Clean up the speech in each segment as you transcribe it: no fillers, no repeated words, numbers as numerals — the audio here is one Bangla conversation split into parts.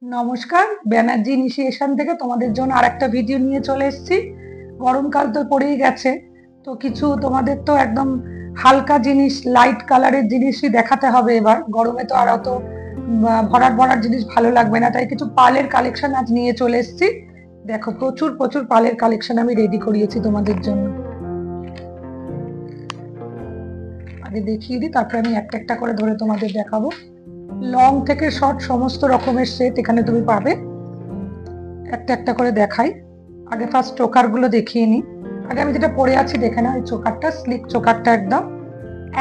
নমস্কার, ব্যানার্জি ইনিশিয়েশন থেকে তোমাদের জন্য আরেকটা ভিডিও নিয়ে চলে এসেছি। গরমকাল তো পড়েই গেছে, তো কিছু তোমাদের তো একদম হালকা জিনিস, লাইট কালারের জিনিসই দেখাতে হবে। এবার গরমে তো আর অত ভরাট ভরাট জিনিস ভালো লাগবে না, তাই কিছু পালের কালেকশন আজ নিয়ে চলে এসেছি। দেখো, প্রচুর প্রচুর পালের কালেকশন আমি রেডি করিয়েছি তোমাদের জন্য। আগে দেখিয়ে দিই, তারপরে আমি একটা একটা করে ধরে তোমাদের দেখাবো। লং থেকে শর্ট সমস্ত রকমের সেট এখানে তুমি পাবে। একটা একটা করে দেখাই। আগে ফার্স্ট চোকার গুলো দেখিয়ে নিই। আগে আমি যেটা পরে আছি দেখে না, ওই চোকারটা স্লিক, চোকারটা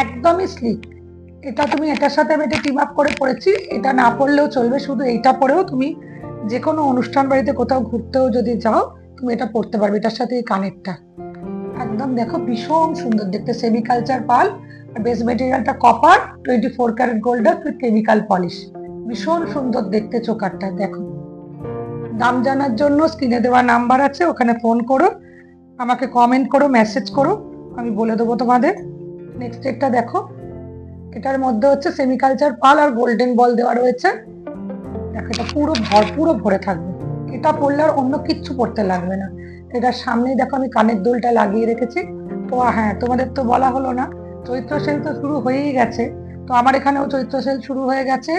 একদমই স্লিক। এটা তুমি এটার সাথে আমি এটা টিম আপ করে পরেছি। এটা না পরলেও চলবে, শুধু এইটা পরেও তুমি যে কোনো অনুষ্ঠান বাড়িতে কোথাও ঘুরতেও যদি যাও তুমি এটা পরতে পারবে। এটার সাথে এই কানেরটা একদম দেখো ভীষণ সুন্দর দেখতে, সেমি কালচার পাল। আর বেস মেটেরিয়ালটা কপার, 24 ক্যারেট গোল্ডার উইথ কেমিক্যাল পলিশ। ভীষণ সুন্দর দেখতে চোকারটা। দেখো, দাম জানার জন্য স্ক্রিনে দেওয়া নাম্বার আছে, ওখানে ফোন করো, আমাকে কমেন্ট করো, মেসেজ করো, আমি বলে দেবো তোমাদের। নেক্সট এটা দেখো, এটার মধ্যে হচ্ছে সেমিকালচার পাল আর গোল্ডেন বল দেওয়া রয়েছে। দেখো, এটা পুরো ভরপুরও ভরে থাকবে। এটা পরলে আর অন্য কিচ্ছু পরতে লাগবে না। এটার সামনেই দেখো আমি কানের দুলটা লাগিয়ে রেখেছি। তো হ্যাঁ, তোমাদের তো বলা হলো না, চৈত্র সেল তো শুরু হয়েই গেছে। তো আমার এখানেও চৈত্র সেল শুরু হয়ে গেছে।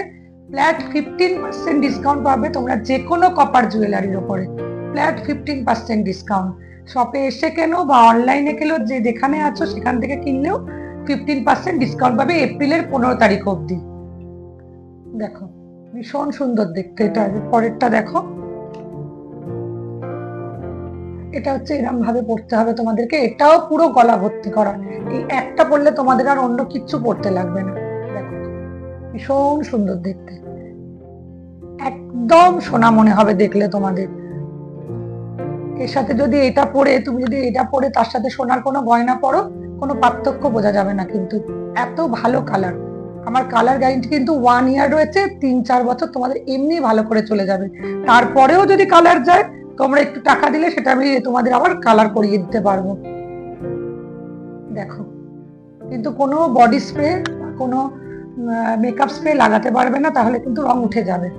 ফ্ল্যাট 15% ডিসকাউন্ট পাবে তোমরা যে কোনো কপার জুয়েলারির ওপরে। Flat 15% discount. শপে এসে কেন বা অনলাইনে কেন, যে যেখানে আছো সেখান থেকে কিনলেও 15% ডিসকাউন্ট পাবে এপ্রিলের 15 তারিখ অবধি। দেখো, ভীষণ সুন্দর দেখতে। এটা পরেরটা দেখো, এটা হচ্ছে এরকম ভাবে পড়তে হবে তোমাদেরকে। এটাও পুরো গলা ভর্তি করা। এই একটা পড়লে তোমাদের আর অন্য কিচ্ছু পড়তে লাগবে না। দেখো, ভীষণ সুন্দর দেখতে, একদম সোনা মনে হবে দেখলে তোমাদের। এর সাথে যদি এটা পরে, তুমি যদি এটা পরে তার সাথে সোনার কোনো গয়না পরো, কোনো পার্থক্য বোঝা যাবে না। কিন্তু এত ভালো কালার। আমার কালার গ্যারেন্টি কিন্তু 1 ইয়ার রয়েছে, 3-4 বছর তোমাদের এমনি ভালো করে চলে যাবে। তারপরেও যদি কালার যায়, তোমরা একটু টাকা দিলে সেটা আমি তোমাদের আবার কালার করিয়ে দিতে পারবো। দেখো, কিন্তু কোনো বডি স্প্রে, কোনো মেকআপ স্প্রে লাগাতে পারবে না, তাহলে কিন্তু রং উঠে যাবে।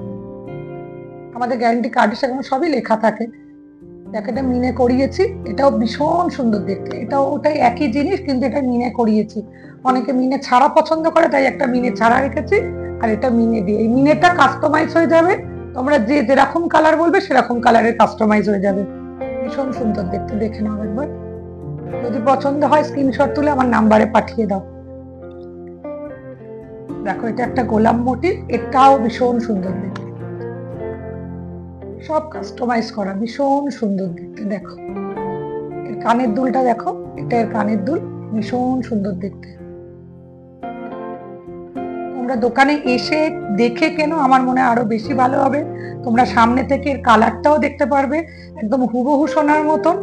আমাদের গ্যারেন্টি কার্ডে সেখানে সবই লেখা থাকে। দেখো, এটা মিনে করিয়েছি, এটাও ভীষণ সুন্দর দেখতে। এটাও ওটাই একই জিনিস, কিন্তু এটা মিনে করিয়েছি। অনেকে মিনে ছাড়া পছন্দ করে, তাই একটা মিনে ছাড়া রেখেছি। আর এটা মিনে দিয়ে, এই মিনেটা কাস্টমাইজ হয়ে যাবে। তোমরা যে যেরকম কালার বলবে সেরকম কালারের কাস্টমাইজ হয়ে যাবে। ভীষণ সুন্দর দেখতে, দেখে নাও একবার। যদি পছন্দ হয় স্ক্রিনশট তুলে আমার নাম্বারে পাঠিয়ে দাও। দেখো, এটা একটা গোলাপ মোটিভ, এটাও ভীষণ সুন্দর দেখতে। সব কাস্টমাইজ করা, ভীষণ সুন্দর দেখতে। দেখো, এর কানের দুলটা দেখো, এটা এর কানের দুল, ভীষণ সুন্দর দেখতে। তোমরা দোকানে এসে দেখে কেন, আমার মনে হয় আরো বেশি ভালো হবে। তোমরা সামনে থেকে এর কালারটাও দেখতে পারবে, একদম হুবহু সোনার মতন।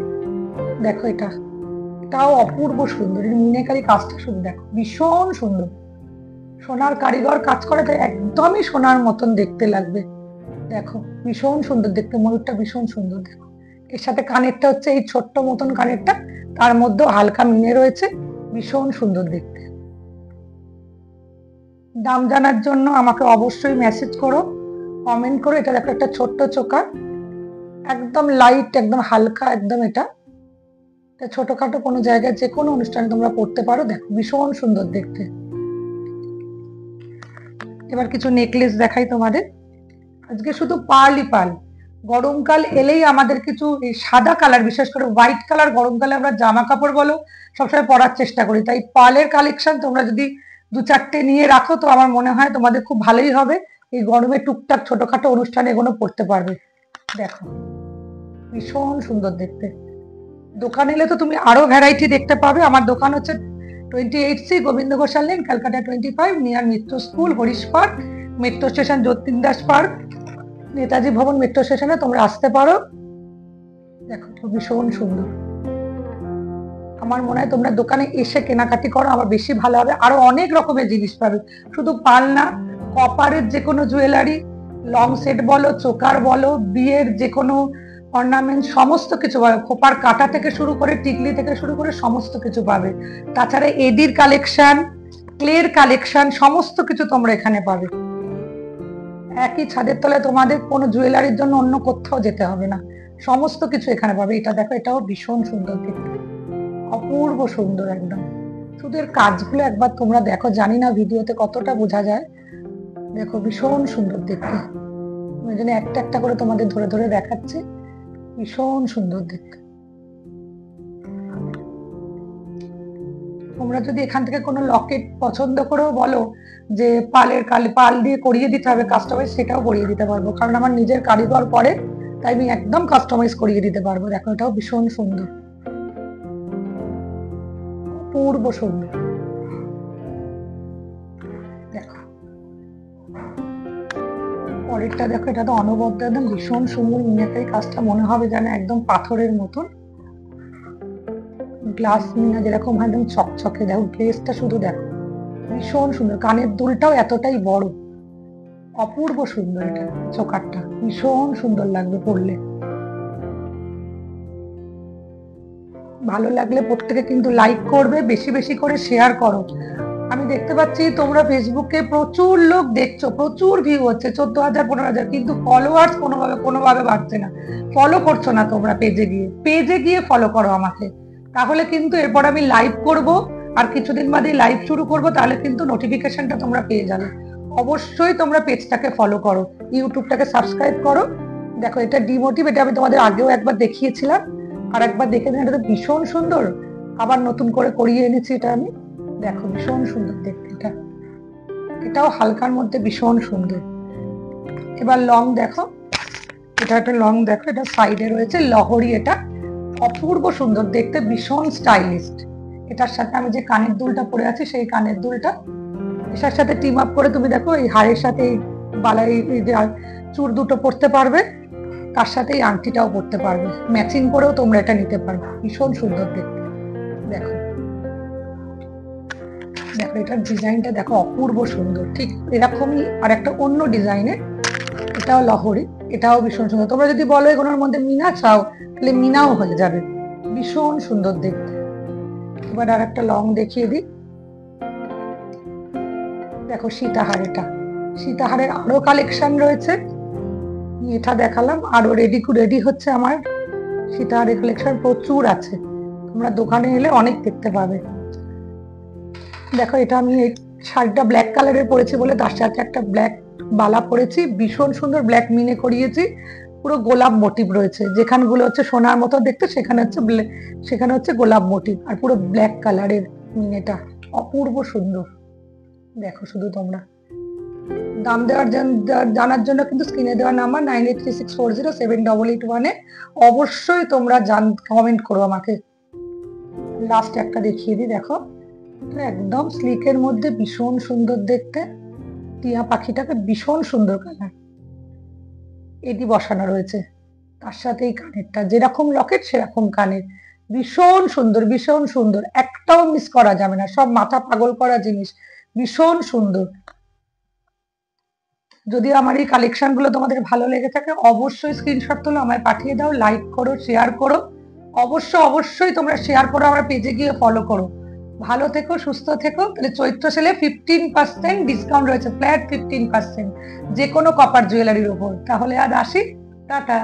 দেখো, এটাও অপূর্ব সুন্দর। এর মিনাকারি কাজটা শুধু দেখো, ভীষণ সুন্দর। সোনার কারিগর কাজ করে, তাই একদমই সোনার মতন দেখতে লাগবে। দেখো, ভীষণ সুন্দর দেখতে, ময়ূরটা ভীষণ সুন্দর। দেখো, এর সাথে কানেরটা হচ্ছে এই ছোট্ট মতন কানেরটা, তার মধ্যে হালকা মিনে রয়েছে, ভীষণ সুন্দর দেখতে। দাম জানার জন্য আমাকে অবশ্যই মেসেজ করো, কমেন্ট করো। এটা দেখো, একটা ছোট্ট চোকার, একদম লাইট, একদম হালকা, একদম এটা ছোটখাটো কোনো জায়গায় যে কোনো অনুষ্ঠানে তোমরা পড়তে পারো। দেখো, ভীষণ সুন্দর দেখতে। এবার কিছু নেকলেস দেখাই তোমাদের। আজকে শুধু পার্লই পার্ল। গরমকাল এলেই আমাদের কিছু সাদা কালার, বিশেষ করে হোয়াইট কালার, গরমকালে আমরা জামা কাপড় বলো সবসময় পরার চেষ্টা করি। তাই পার্লের কালেকশন তোমরা যদি 2-4টে নিয়ে রাখো, তো আমার মনে হয় তোমাদের খুব ভালোই হবে। এই গরমে টুকটাক ছোটখাটো অনুষ্ঠানে এগুলো পড়তে পারবে। দেখো, ভীষণ সুন্দর দেখতে। দোকান এলে তো তুমি আরো ভ্যারাইটি দেখতে পাবে। আমার দোকান হচ্ছে 28C Gobinda Ghoshal lane, Calcutta 25, near Mitra school, Harish park, metro station Jatin Das park, Netaji Bhavan metro স্টেশনে তোমরা আসতে পারো। দেখো, ভীষণ সুন্দর। আমার মনে হয় তোমরা দোকানে এসে কেনাকাটি করো, আমার বেশি ভালো হবে। আরো অনেক রকমের জিনিস পাবে, শুধু পাল না, কপারের যে কোনো জুয়েলারি, লং সেট বলো, চোকার বলো, বিয়ের যে কোনো অর্নামেন্ট, সমস্ত কিছু পাবে। খোপার কাটা থেকে শুরু করে, টিকলি থেকে শুরু করে সমস্ত কিছু পাবে। তাছাড়া এডির কালেকশন, ক্লের কালেকশন, সমস্ত কিছু তোমরা এখানে পাবে। একই ছাদের তলায় তোমাদের কোনো জুয়েলারির জন্য অন্য কোথাও যেতে হবে না, সমস্ত কিছু এখানে পাবে। এটা দেখো, এটাও ভীষণ সুন্দর দেখতে, অপূর্ব সুন্দর একদম। শুধু এর কাজগুলো একবার তোমরা দেখো, জানি না ভিডিওতে কতটা বোঝা যায়। দেখো ভীষণ সুন্দর দেখতে, ওই জন্য একটা একটা করে তোমাদের ধরে ধরে দেখাচ্ছি, ভীষণ সুন্দর দেখতে। তোমরা যদি এখান থেকে কোনো লকেট পছন্দ করেও বলো যে পাল দিয়ে করিয়ে দিতে হবে কাস্টমাইজ, সেটাও করিয়ে দিতে পারবো, কারণ আমার নিজের কারিগর করে, তাই আমি একদম কাস্টমাইজ করিয়ে দিতে পারবো। দেখো এটাও ভীষণ সুন্দর, অপূর্ব সুন্দর। দেখো পরেরটা দেখো, এটা তো অনবদ্য একদম ভীষণ সুন্দর মিনাকারি কাজটা, মনে হবে যেন একদম পাথরের মতন, গ্লাস মিনা যেরকম একদম চকচকে। দেখো গ্লেসটা শুধু দেখো, ভীষণ সুন্দর। কানের দুলটাও এতটাই বড়, অপূর্ব সুন্দর। এটা চোকারটা ভীষণ সুন্দর লাগবে পরলে। ভালো লাগলে প্রত্যেকে কিন্তু লাইক করবে, বেশি বেশি করে শেয়ার করো। আমি দেখতে পাচ্ছি তোমরা ফেসবুকে প্রচুর লোক দেখছো, প্রচুর ভিউ হচ্ছে, 14,000 15,000, কিন্তু ফলোয়ার্স কোনোভাবে বাড়ছে না। ফলো করছো না তোমরা। পেজে গিয়ে ফলো করো আমাকে, তাহলে কিন্তু এরপর আমি লাইভ করব, আর কিছুদিন বাদে লাইভ শুরু করব, তাহলে কিন্তু নোটিফিকেশনটা তোমরা পেয়ে যাবে। অবশ্যই তোমরা পেজটাকে ফলো করো, ইউটিউবটাকে সাবস্ক্রাইব করো। দেখো এটা ডিমোটিভ, এটা আমি তোমাদের আগেও একবার দেখিয়েছিলাম, আর একবার দেখে নিন। এটা তো ভীষণ সুন্দর, আবার নতুন করে করিয়ে এনেছি এটা আমি। দেখো ভীষণ সুন্দর দেখতে এটা, এটাও হালকার মধ্যে ভীষণ সুন্দর। এবার লং দেখো, এটা একটা লং দেখো, এটা সাইডে রয়েছে লহরি, এটা অপূর্ব সুন্দর দেখতে, ভীষণ স্টাইলিস্ট। এটার সাথে আমি যে কানের দুলটা পরে আছি, সেই কানের দুলটা এটার সাথে টিম আপ করে তুমি দেখো এই হাড়ের সাথে এই বালাই যে চূড় দুটো পরতে পারবে, তার সাথে এই আংটিটাও পরতে পারবে, ম্যাচিং করেও তোমরা এটা নিতে পারবে, ভীষণ সুন্দর দেখতে। দেখো দেখো এটার ডিজাইনটা দেখো, অপূর্ব সুন্দর। ঠিক এরকমই আর একটা অন্য ডিজাইনের, এটাও লহরি, এটাও ভীষণ সুন্দর। তোমরা যদি বলো এগুলোর মধ্যে মিনা চাও, তাহলে মিনাও হয়ে যাবে, ভীষণ সুন্দর দেখতে। এবার আর একটা লং দেখিয়ে দিই। দেখো সীতাহার, এটা সীতাহারের আরো কালেকশন রয়েছে, এটা দেখালাম, আরো রেডি হচ্ছে আমার সীতাহারের কালেকশন প্রচুর আছে, তোমরা দোকানে এলে অনেক দেখতে পাবে। দেখো এটা আমি এই শাড়িটা ব্ল্যাক কালারের পরেছি বলে তার সাথে একটা ব্ল্যাক বালা পরেছি, ভীষণ সুন্দর ব্ল্যাক মিনে করিয়েছি, পুরো গোলাপ মোটিভ রয়েছে, যেখানগুলো হচ্ছে সোনার মতো দেখতে সেখানে হচ্ছে গোলাপ মোটিভ, আর পুরো ব্ল্যাক কালারের মিনেটা, অপূর্ব সুন্দর। দেখো শুধু তোমরা দাম জানার জন্য কিন্তু স্ক্রিনে দেওয়া নাম্বার 9836407881 অবশ্যই তোমরা কমেন্ট করো আমাকে। লাস্ট একটা দেখিয়ে দিই। দেখো একদম স্লিকের মধ্যে ভীষণ সুন্দর দেখতে, টিয়া পাখিটাকে ভীষণ সুন্দর কালার, এটি বসানো রয়েছে, তার সাথে এই কানেরটা যেরকম লকেট সেরকম কানের, ভীষণ সুন্দর, ভীষণ সুন্দর, একটাও মিস করা যাবে না, সব মাথা পাগল করা জিনিস, ভীষণ সুন্দর। যদি আমার এই কালেকশন গুলো তোমাদের ভালো লেগে থাকে, অবশ্যই স্ক্রিনশট তোলো, আমায় পাঠিয়ে দাও, লাইক করো, শেয়ার করো, অবশ্যই তোমরা শেয়ার করো, আমার পেজে গিয়ে ফলো করো। ভালো থেকো, সুস্থ থেকো। তাহলে চৈত্র সেলে 15% ডিসকাউন্ট রয়েছে, ফ্ল্যাট 15%, যে কোনো কপার জুয়েলারির উপর। তাহলে আজ আসি, টাটা।